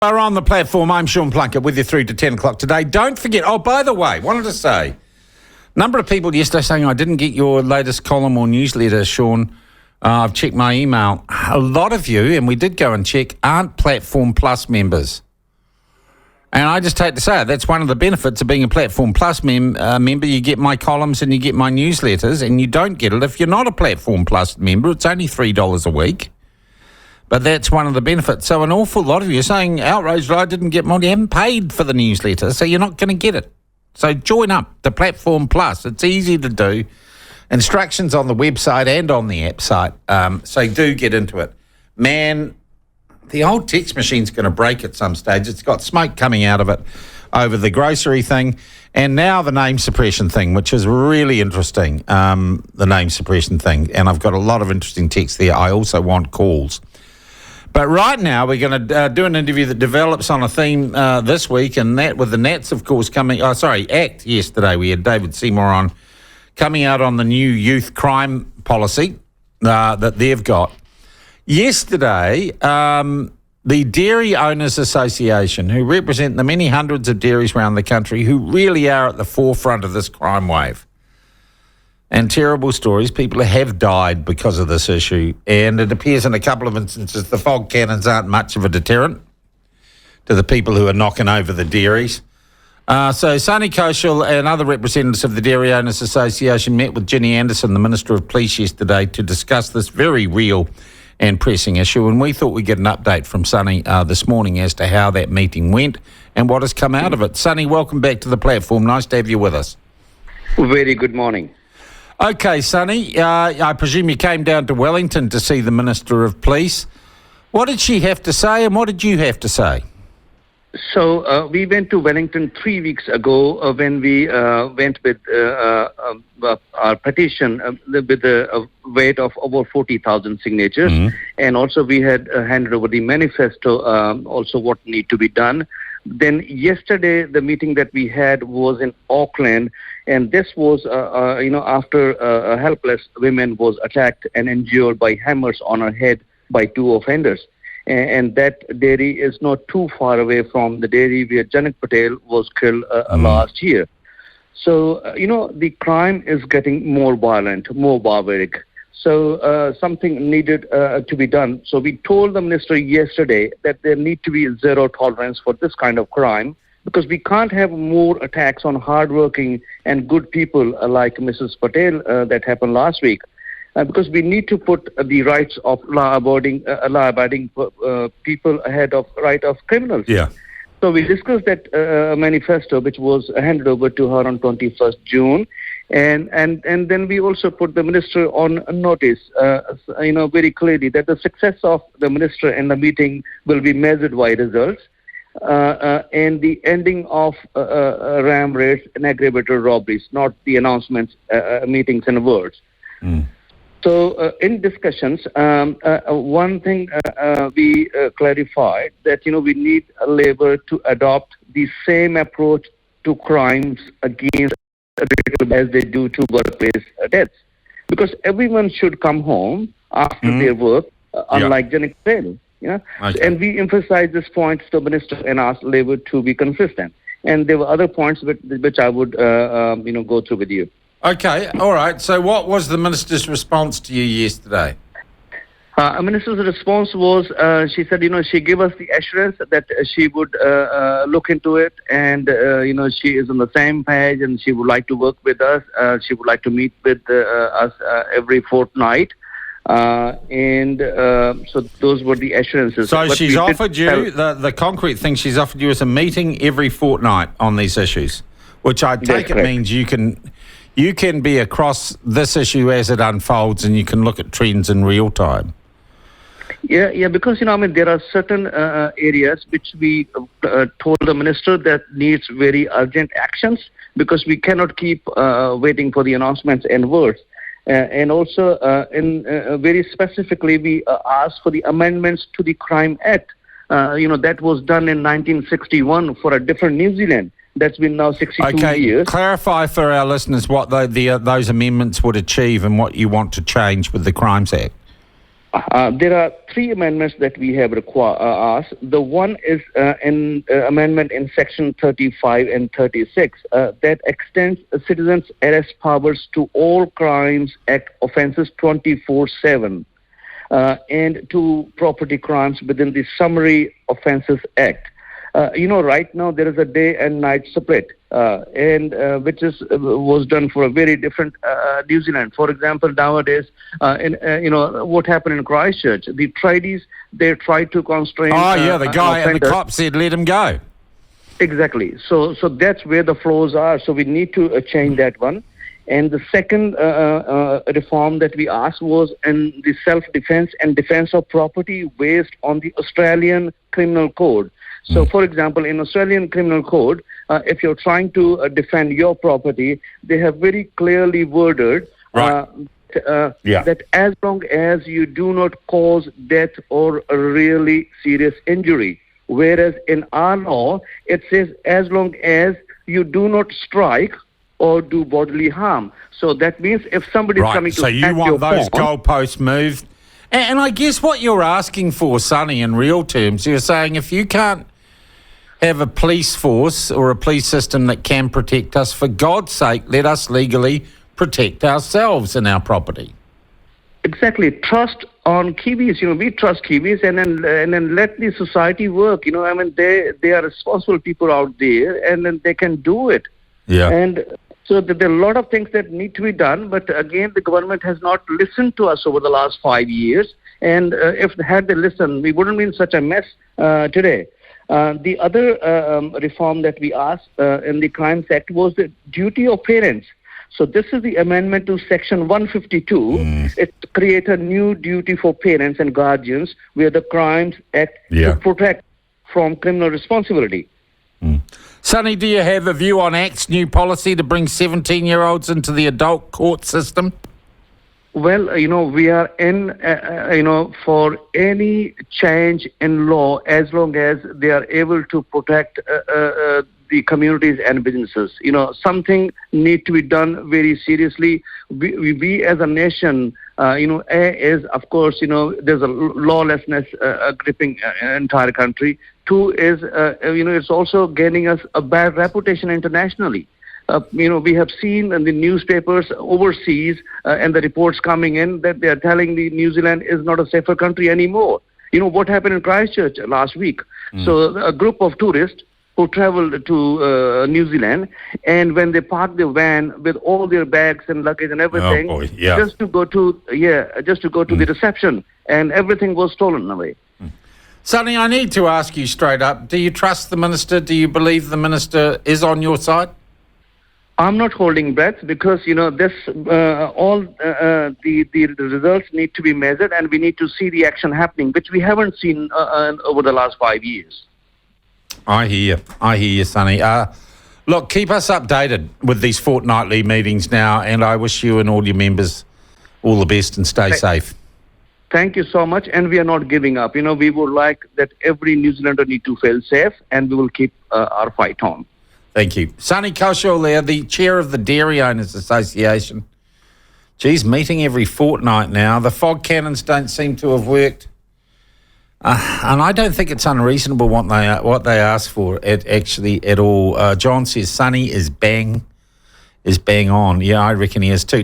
Are on the platform. I'm Sean Plunket with you through to 10 o'clock today. Don't forget, by the way, wanted to say, number of people yesterday saying I didn't get your latest column or newsletter, Sean. I've checked my email. A lot of you, and we did go and check, aren't Platform Plus members. And I just hate to say it, that's one of the benefits of being a Platform Plus member. You get my columns and you get my newsletters, and you don't get it if you're not a Platform Plus member. It's only $3 a week. But that's one of the benefits. So an awful lot of you are saying, outraged, I didn't get mine. You haven't paid for the newsletter, so you're not going to get it. So join up, the Platform Plus. It's easy to do. Instructions on the website and on the app site. So do get into it. Man, the old text machine's going to break at some stage. It's got smoke coming out of it over the grocery thing. And now the name suppression thing, which is really interesting, the name suppression thing. And I've got a lot of interesting texts there. I also want calls. But right now, we're going to do an interview that develops on a theme this week, and that with the Nats, of course, ACT yesterday. We had David Seymour on, coming out on the new youth crime policy that they've got. Yesterday, the Dairy Owners Association, who represent the many hundreds of dairies around the country who really are at the forefront of this crime wave, and terrible stories. People have died because of this issue. And it appears in a couple of instances the fog cannons aren't much of a deterrent to the people who are knocking over the dairies. So Sunny Kaushal and other representatives of the Dairy Owners Association met with Ginny Andersen, the Minister of Police, yesterday to discuss this very real and pressing issue. And we thought we'd get an update from Sunny this morning as to how that meeting went and what has come out of it. Sunny, welcome back to the platform. Nice to have you with us. Very good morning. Okay, Sunny, I presume you came down to Wellington to see the Minister of Police. What did she have to say and what did you have to say? So we went to Wellington 3 weeks ago when we went with our petition with a weight of over 40,000 signatures. Mm-hmm. And also we had handed over the manifesto, also what need to be done. Then yesterday, the meeting that we had was in Auckland, and this was, after a helpless woman was attacked and injured by hammers on her head by two offenders. And that dairy is not too far away from the dairy where Janak Patel was killed last year. So, the crime is getting more violent, more barbaric. So something needed to be done. So we told the minister yesterday that there need to be zero tolerance for this kind of crime, because we can't have more attacks on hardworking and good people like Mrs. Patel that happened last week. Because we need to put the rights of law-abiding people ahead of right of criminals. Yeah. So we discussed that manifesto, which was handed over to her on 21st June. And then we also put the minister on notice, very clearly that the success of the minister and the meeting will be measured by results, and the ending of ram raids and aggravated robberies, not the announcements, meetings and words. Mm. So in discussions, one thing we clarified that, we need Labour to adopt the same approach to crimes against as they do to workplace deaths, because everyone should come home after their work, unlike Janak Patel. Yeah, okay. And we emphasize this point to the minister and ask Labour to be consistent. And there were other points which I would, go through with you. Okay, all right. So what was the minister's response to you yesterday? The minister's response was, she said, she gave us the assurance that she would look into it, and, she is on the same page and she would like to work with us. She would like to meet with us every fortnight. So those were the assurances. So she's offered you, the concrete thing she's offered you is a meeting every fortnight on these issues, which I take it means you can be across this issue as it unfolds and you can look at trends in real time. Yeah, because, there are certain areas which we told the minister that needs very urgent actions, because we cannot keep waiting for the announcements and words. And also, very specifically, we asked for the amendments to the Crime Act. That was done in 1961 for a different New Zealand. That's been now 62 years. Clarify for our listeners what those amendments would achieve and what you want to change with the Crimes Act. There are three amendments that we have asked. The one is in amendment in section 35 and 36 that extends citizens' arrest powers to all Crimes Act offences 24/7 and to property crimes within the Summary Offences Act. Right now there is a day and night split, and which was done for a very different New Zealand. For example, nowadays, what happened in Christchurch, the tradies, they tried to constrain. The guy and the cop said, "Let him go." Exactly. So that's where the flaws are. So we need to change that one. And the second reform that we asked was in the self-defense and defense of property based on the Australian Criminal Code. So, for example, in Australian Criminal Code, if you're trying to defend your property, they have very clearly worded that as long as you do not cause death or a really serious injury, whereas in our law, it says as long as you do not strike or do bodily harm. So that means if somebody is coming to attack your phone... So you want those goalposts moved? And I guess what you're asking for, Sunny, in real terms, you're saying if you can't have a police force or a police system that can protect us, for God's sake, let us legally protect ourselves and our property. Exactly. Trust on Kiwis. We trust Kiwis, and then let the society work. They are responsible people out there, and then they can do it. Yeah. And so there are a lot of things that need to be done, but again, the government has not listened to us over the last 5 years. And if had they listened, we wouldn't be in such a mess today. The other reform that we asked in the Crimes Act was the duty of parents. So this is the amendment to Section 152. It creates a new duty for parents and guardians where the Crimes Act to protect from criminal responsibility. Sunny, do you have a view on ACT's new policy to bring 17-year-olds into the adult court system? Well, we are in, for any change in law as long as they are able to protect the communities and businesses. Something needs to be done very seriously. We as a nation, is, of course, there's a lawlessness gripping entire country. Two is, it's also gaining us a bad reputation internationally. We have seen in the newspapers overseas and the reports coming in that they are telling the New Zealand is not a safer country anymore. What happened in Christchurch last week? So a group of tourists who traveled to New Zealand, and when they parked their van with all their bags and luggage and everything, just to go to the reception, and everything was stolen away. Sunny, I need to ask you straight up, do you trust the minister? Do you believe the minister is on your side? I'm not holding breath because, this all the results need to be measured, and we need to see the action happening, which we haven't seen over the last 5 years. I hear you, Sunny. Look, keep us updated with these fortnightly meetings now, and I wish you and all your members all the best and stay safe. Thank you so much, and we are not giving up. We would like that every New Zealander need to feel safe, and we will keep our fight on. Thank you. Sunny Kaushal there, the chair of the Dairy Owners Association. Geez, meeting every fortnight now. The fog cannons don't seem to have worked. And I don't think it's unreasonable what they ask for at all. John says Sunny is bang on. Yeah, I reckon he is too.